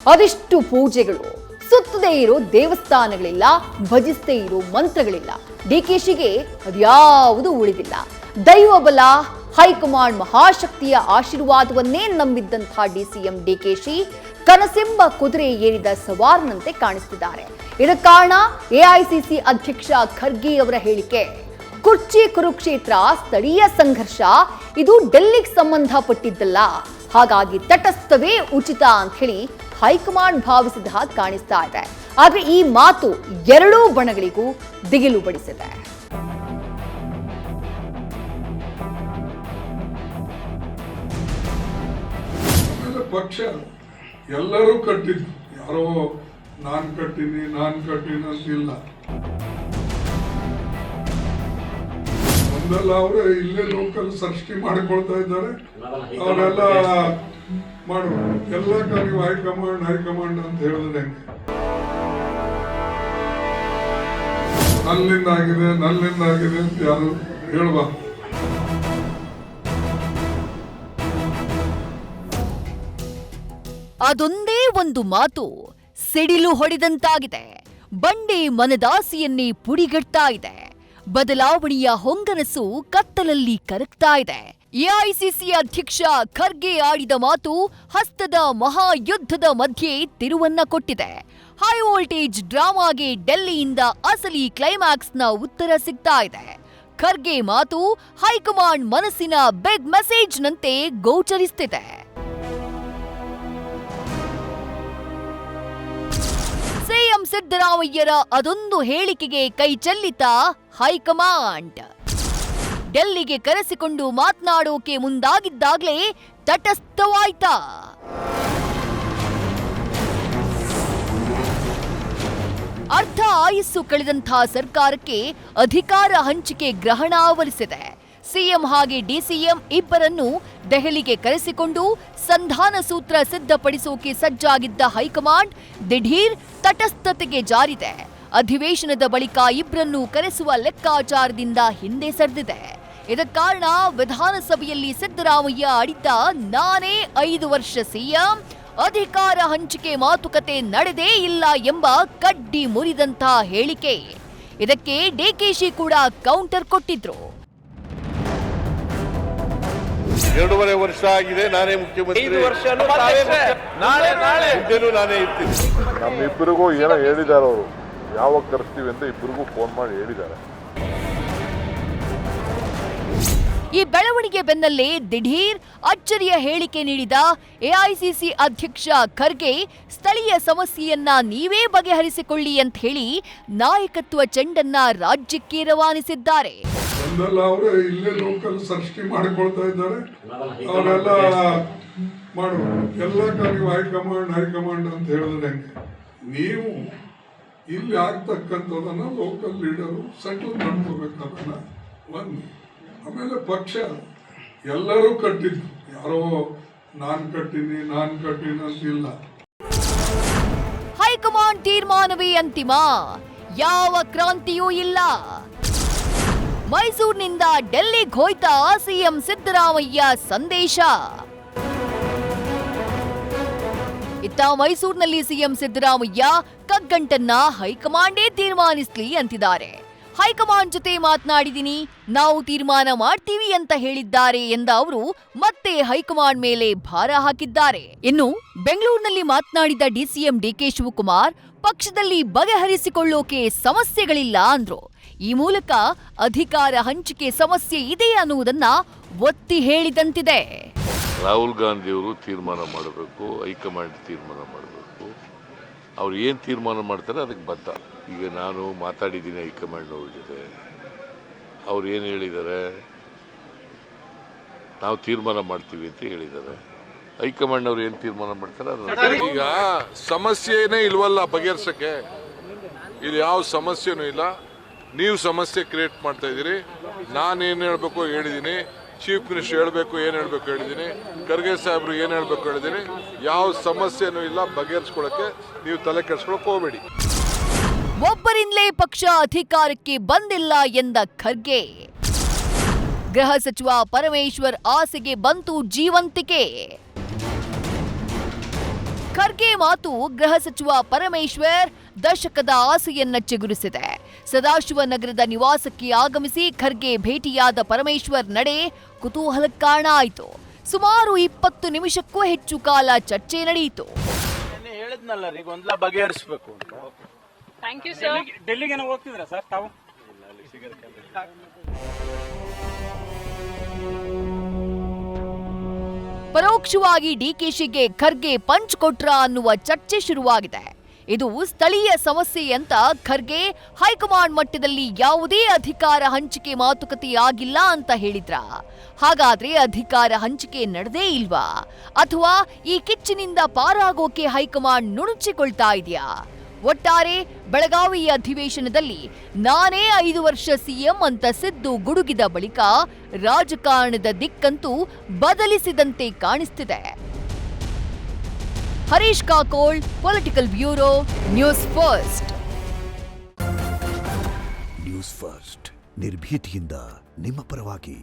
ಅದೆಷ್ಟು ಪೂಜೆಗಳು, ಸುತ್ತದೇ ಇರೋ ದೇವಸ್ಥಾನಗಳಿಲ್ಲ, ಭಜಿಸದೇ ಇರೋ ಮಂತ್ರಗಳಿಲ್ಲ. ಡಿಕೆಶಿಗೆ ಅದ್ಯಾವುದೂ ಉಳಿದಿಲ್ಲ. ದೈವಬಲ, ಹೈಕಮಾಂಡ್ ಮಹಾಶಕ್ತಿಯ ಆಶೀರ್ವಾದವನ್ನೇ ನಂಬಿದ್ದಂಥ ಡಿಸಿಎಂ ಡಿಕೆಶಿ ಕನಸೆಂಬ ಕುದುರೆ ಏರಿದ ಸವಾರನಂತೆ ಕಾಣಿಸ್ತಿದ್ದಾರೆ. ಇದಕ್ಕೆ ಕಾರಣ ಎಐಸಿಸಿ ಅಧ್ಯಕ್ಷ ಖರ್ಗೆ ಅವರ ಹೇಳಿಕೆ. ಕುರ್ಚಿ ಕುರುಕ್ಷೇತ್ರ, ಸ್ಥಳೀಯ ಸಂಘರ್ಷ, ಇದು ಡೆಲ್ಲಿಗೆ ಸಂಬಂಧಪಟ್ಟಿದ್ದಲ್ಲ, ಹಾಗಾಗಿ ತಟಸ್ಥವೇ ಉಚಿತ ಅಂತ ಹೇಳಿ ಹೈಕಮಾಂಡ್ ಭಾವಿಸಿದ ಹಾಗೆ ಕಾಣಿಸ್ತಾ ಇದೆ. ಆದ್ರೆ ಈ ಮಾತು ಎರಡೂ ಬಣಗಳಿಗೂ ದಿಗಿಲು ಬಡಿಸಿದೆ. ಪಕ್ಷ ಎಲ್ಲರೂ ಕಟ್ಟಿದ್ರು, ಯಾರೋ ನಾನ್ ಕಟ್ಟಿನಿ ಅಂತಿಲ್ಲ. ಒಂದಲ್ಲ ಅವರೇ ಇಲ್ಲೇ ಲೋಕಲ್ ಸೃಷ್ಟಿ ಮಾಡಿಕೊಳ್ತಾ ಇದ್ದಾರೆ. ಅವರೆಲ್ಲ ಮಾಡು ಎಲ್ಲ ನೀವು ಹೈಕಮಾಂಡ್ ಅಂತ ಹೇಳಿದ್ರೆ ಹೆಂಗೆ? ನನ್ನಿಂದ ಆಗಿದೆ ಅಂತ ಯಾರು ಹೇಳ್ಬಾರ್ದು. ಅದೊಂದೇ ಒಂದು ಮಾತು ಸಿಡಿಲು ಹೊಡೆದಂತಾಗಿದೆ. ಬಂಡೆ ಮನದಾಸೆಯನ್ನೇ ಪುಡಿಗಟ್ತಾ ಇದೆ. ಬದಲಾವಣೆಯ ಹೊಂಗನಸು ಕತ್ತಲಲ್ಲಿ ಕರಗ್ತಾ ಇದೆ. ಎಐಸಿಸಿ ಅಧ್ಯಕ್ಷ ಖರ್ಗೆ ಆಡಿದ ಮಾತು ಹಸ್ತದ ಮಹಾಯುದ್ಧದ ಮಧ್ಯೆ ತಿರುವನ್ನ ಕೊಟ್ಟಿದೆ. ಹೈ ವೋಲ್ಟೇಜ್ ಡ್ರಾಮಾಗೆ ಡೆಲ್ಲಿಯಿಂದ ಅಸಲಿ ಕ್ಲೈಮ್ಯಾಕ್ಸ್ನ ಉತ್ತರ ಸಿಗ್ತಾ ಇದೆ. ಖರ್ಗೆ ಮಾತು ಹೈಕಮಾಂಡ್ ಮನಸ್ಸಿನ ಬಿಗ್ ಮೆಸೇಜ್ನಂತೆ ಗೋಚರಿಸ್ತಿದೆ. ಸಿಎಂ ಸಿದ್ದರಾಮಯ್ಯರ ಅದೊಂದು ಹೇಳಿಕೆಗೆ ಕೈ ಚೆಲ್ಲಿತ ಹೈಕಮಾಂಡ್. ಡೆಲ್ಲಿಗೆ ಕರೆಸಿಕೊಂಡು ಮಾತನಾಡೋಕೆ ಮುಂದಾಗಿದ್ದಾಗಲೇ ತಟಸ್ಥವಾಯ್ತಾ? ಅರ್ಧ ಆಯಸ್ಸು ಕಳೆದಂಥ ಸರ್ಕಾರಕ್ಕೆ ಅಧಿಕಾರ ಹಂಚಿಕೆ ಗ್ರಹಣ ಆವರಿಸಿದೆ. ಸಿಎಂ ಹಾಗೆ ಡಿಸಿಎಂ ಇಬ್ಬರನ್ನು ದೆಹಲಿಗೆ ಕರೆಸಿಕೊಂಡು ಸಂಧಾನ ಸೂತ್ರ ಸಿದ್ಧಪಡಿಸೋಕೆ ಸಜ್ಜಾಗಿದ್ದ ಹೈಕಮಾಂಡ್ ದಿಢೀರ್ ತಟಸ್ಥತೆಗೆ ಜಾರಿದೆ. ಅಧಿವೇಶನದ ಬಳಿಕ ಇಬ್ಬರನ್ನು ಕರೆಸುವ ಲೆಕ್ಕಾಚಾರದಿಂದ ಹಿಂದೆ ಸರಿದಿದೆ. ಇದಕ್ಕೆ ಕಾರಣ ವಿಧಾನಸಭೆಯಲ್ಲಿ ಸಿದ್ದರಾಮಯ್ಯ ಆಡಿದ್ದ ನಾನೇ 5 ವರ್ಷ ಸಿಎಂ, ಅಧಿಕಾರ ಹಂಚಿಕೆ ಮಾತುಕತೆ ನಡೆದೇ ಇಲ್ಲ ಎಂಬ ಕಡ್ಡಿ ಮುರಿದಂಥ ಹೇಳಿಕೆ. ಇದಕ್ಕೆ ಡಿಕೆಶಿ ಕೂಡ ಕೌಂಟರ್ ಕೊಟ್ಟಿದ್ರು. 2.5 ವರ್ಷ ಆಗಿದೆ, ನಾನೇ ಮುಖ್ಯಮಂತ್ರಿ, ನಾನೇ ಇರ್ತೀನಿ. ನಮ್ಮಿಬ್ಬರಿಗೂ ಏನೋ ಹೇಳಿದ್ದಾರೆ, ಅವರು ಯಾವಾಗ ಕರೆಸ್ತೀವಿ ಅಂತ ಇಬ್ಬರಿಗೂ ಫೋನ್ ಮಾಡಿ ಹೇಳಿದ್ದಾರೆ. ಈ ಬೆಳವಣಿಗೆ ಬೆನ್ನಲ್ಲೇ ದಿಢೀರ್ ಅಚ್ಚರಿಯ ಹೇಳಿಕೆ ನೀಡಿದ ಎಐಸಿಸಿ ಅಧ್ಯಕ್ಷ ಖರ್ಗೆ ಸ್ಥಳೀಯ ಸಮಸ್ಯೆಯನ್ನ ನೀವೇ ಬಗೆಹರಿಸಿಕೊಳ್ಳಿ ಅಂತ ಹೇಳಿ ನಾಯಕತ್ವ ಚೆಂಡನ್ನ ರಾಜ್ಯಕ್ಕೆ ರವಾನಿಸಿದ್ದಾರೆ. ಒಂದಲ್ಲ ಅವರೇ ಇಲ್ಲೇ ಲೋಕಲ್ ಸೃಷ್ಟಿ ಮಾಡಿಕೊಳ್ತಾ ಇದ್ದಾರೆ. ಅವರೆಲ್ಲ ಮಾಡು ಎಲ್ಲ ನೀವು ಹೈಕಮಾಂಡ್ ಅಂತ ಹೇಳಿದ್ರೆ ಹೆಂಗೆ? ನೀವು ಇಲ್ಲಿ ಆಗ್ತಕ್ಕಂಥದನ್ನ ಲೋಕಲ್ ಲೀಡರು ಸೆಟಲ್ ಮಾಡ್ಕೋಬೇಕಾದನ್ನ ಒಂದು. ಆಮೇಲೆ ಪಕ್ಷ ಎಲ್ಲರೂ ಕಟ್ಟಿದ್ರು, ಯಾರೋ ನಾನ್ ಕಟ್ಟಿನಿ ಅಂತಿಲ್ಲ. ಹೈಕಮಾಂಡ್ ತೀರ್ಮಾನವೇ ಅಂತಿಮ, ಯಾವ ಕ್ರಾಂತಿಯೂ ಇಲ್ಲ. ಮೈಸೂರಿನಿಂದ ಡೆಲ್ಲಿಗೆ ಹೋಯ್ತಾ ಸಿಎಂ ಸಿದ್ದರಾಮಯ್ಯ ಸಂದೇಶ. ಇತ್ತ ಮೈಸೂರಿನಲ್ಲಿ ಸಿಎಂ ಸಿದ್ದರಾಮಯ್ಯ ಕಗ್ಗಂಟನ್ನ ಹೈಕಮಾಂಡೇ ತೀರ್ಮಾನಿಸ್ಲಿ ಅಂತಿದ್ದಾರೆ. ಹೈಕಮಾಂಡ್ ಜೊತೆ ಮಾತನಾಡಿದೀನಿ, ನಾವು ತೀರ್ಮಾನ ಮಾಡ್ತೀವಿ ಅಂತ ಹೇಳಿದ್ದಾರೆ ಎಂದ ಅವರು ಮತ್ತೆ ಹೈಕಮಾಂಡ್ ಮೇಲೆ ಭಾರ ಹಾಕಿದ್ದಾರೆ. ಇನ್ನು ಬೆಂಗಳೂರಿನಲ್ಲಿ ಮಾತನಾಡಿದ ಡಿಸಿಎಂ ಡಿಕೆ ಶಿವಕುಮಾರ್ ಪಕ್ಷದಲ್ಲಿ ಬಗೆಹರಿಸಿಕೊಳ್ಳೋಕೆ ಸಮಸ್ಯೆಗಳಿಲ್ಲ ಅಂದ್ರು. ಈ ಮೂಲಕ ಅಧಿಕಾರ ಹಂಚಿಕೆ ಸಮಸ್ಯೆ ಇದೆ ಅನ್ನುವುದನ್ನ ಒತ್ತಿ ಹೇಳಿದಂತಿದೆ. ರಾಹುಲ್ ಗಾಂಧಿ ಅವರು ತೀರ್ಮಾನ ಮಾಡಬೇಕು, ಹೈಕಮಾಂಡ್ ತೀರ್ಮಾನ ಮಾಡಬೇಕು. ಅವ್ರು ಏನು ತೀರ್ಮಾನ ಮಾಡ್ತಾರೆ ಅದಕ್ಕೆ ಬದ್ಧ. ಈಗ ನಾನು ಮಾತಾಡಿದ್ದೀನಿ ಹೈಕಮಾಂಡ್ ಅವ್ರ ಜೊತೆ, ಅವ್ರು ಏನು ಹೇಳಿದ್ದಾರೆ, ನಾವು ತೀರ್ಮಾನ ಮಾಡ್ತೀವಿ ಅಂತ ಹೇಳಿದ್ದಾರೆ. ಹೈಕಮಾಂಡ್ ಅವ್ರು ಏನು ತೀರ್ಮಾನ ಮಾಡ್ತಾರೆ ಅದು. ಈಗ ಸಮಸ್ಯೆನೇ ಇಲ್ವಲ್ಲ ಬಗೆಹರಿಸಕ್ಕೆ, ಇಲ್ಲಿ ಯಾವ ಸಮಸ್ಯೆನೂ ಇಲ್ಲ. ನೀವು ಸಮಸ್ಯೆ ಕ್ರಿಯೇಟ್ ಮಾಡ್ತಾ ಇದ್ದೀರಿ. ನಾನೇನು ಹೇಳಬೇಕು ಹೇಳಿದ್ದೀನಿ, ಚೀಫ್ ಮಿನಿಸ್ಟರ್ ಹೇಳಬೇಕು ಏನು ಹೇಳಬೇಕು ಹೇಳಿದ್ದೀನಿ, ಖರ್ಗೆ ಸಾಹೇಬ್ರು ಏನು ಹೇಳಬೇಕು ಹೇಳಿದ್ದೀನಿ. ಯಾವ ಸಮಸ್ಯೆನೂ ಇಲ್ಲ, ಬಗೆಹರಿಸ್ಕೊಳ್ಳೋಕ್ಕೆ ನೀವು ತಲೆ ಕೆಡಿಸ್ಕೊಳಕ್ಕೆ ಹೋಗಬೇಡಿ. ಒಬ್ಬರಿಂದಲೇ ಪಕ್ಷ ಅಧಿಕಾರಕ್ಕೆ ಬಂದಿಲ್ಲ ಎಂದ ಖರ್ಗೆ. ಗೃಹ ಸಚಿವ ಪರಮೇಶ್ವರ್ ಆಸೆಗೆ ಬಂತು ಜೀವಂತಿಕೆ. ಖರ್ಗೆ ಮಾತು ಗೃಹ ಸಚಿವ ಪರಮೇಶ್ವರ್ ದಶಕದ ಆಸೆಯನ್ನ ಚಿಗುರಿಸಿದೆ. ಸದಾಶಿವನಗರದ ನಿವಾಸಕ್ಕೆ ಆಗಮಿಸಿ ಖರ್ಗೆ ಭೇಟಿಯಾದ ಪರಮೇಶ್ವರ್ ನಡೆ ಕುತೂಹಲಕ್ಕೆ ಕಾರಣ ಆಯಿತು. ಸುಮಾರು 20 ನಿಮಿಷಕ್ಕೂ ಹೆಚ್ಚು ಕಾಲ ಚರ್ಚೆ ನಡೆಯಿತು. ಹೇಳಿದ್ನಲ್ಲ ರೀ, ಗೊಂದಲ ಬಗೆಹರಿಸಬೇಕು ಅಂತ. Thank you sir. ಡೆಲ್ಲಿಗೆ ಹೋಗ್ತಿದ್ರಾ ಸರ್ ತಾವು? ಪರೋಕ್ಷವಾಗಿ ಡಿಕೆಶಿಗೆ ಖರ್ಗೆ ಪಂಚ್ ಕೊಟ್ರ ಅನ್ನುವ ಚರ್ಚೆ ಶುರುವಾಗಿದೆ. ಇದು ಸ್ಥಳೀಯ ಸಮಸ್ಯೆ ಅಂತ ಖರ್ಗೆ ಹೈಕಮಾಂಡ್ ಮಟ್ಟದಲ್ಲಿ ಯಾವುದೇ ಅಧಿಕಾರ ಹಂಚಿಕೆ ಮಾತುಕತೆ ಆಗಿಲ್ಲ ಅಂತ ಹೇಳಿದ್ರ? ಹಾಗಾದ್ರೆ ಅಧಿಕಾರ ಹಂಚಿಕೆ ನಡೆದೇ ಇಲ್ವಾ? ಅಥವಾ ಈ ಕಿಚ್ಚಿನಿಂದ ಪಾರಾಗೋಕೆ ಹೈಕಮಾಂಡ್ ನುಣುಚಿಕೊಳ್ತಾ ಇದೆಯಾ? ಒಟ್ಟಾರೆ ಬೆಳಗಾವಿ ಅಧಿವೇಶನದಲ್ಲಿ ನಾನೇ 5 ವರ್ಷ ಸಿಎಂ ಅಂತ ಸಿದ್ದು ಗುಡುಗಿದ ಬಳಿಕ ರಾಜಕಾರಣದ ದಿಕ್ಕಂತೂ ಬದಲಿಸಿದಂತೆ ಕಾಣಿಸ್ತಿದೆ. Harish Kakol, political bureau, news first. News first ನಿರ್ಭೀತಿಯಿಂದ ನಿಮ್ಮ ಪರವಾಗಿ.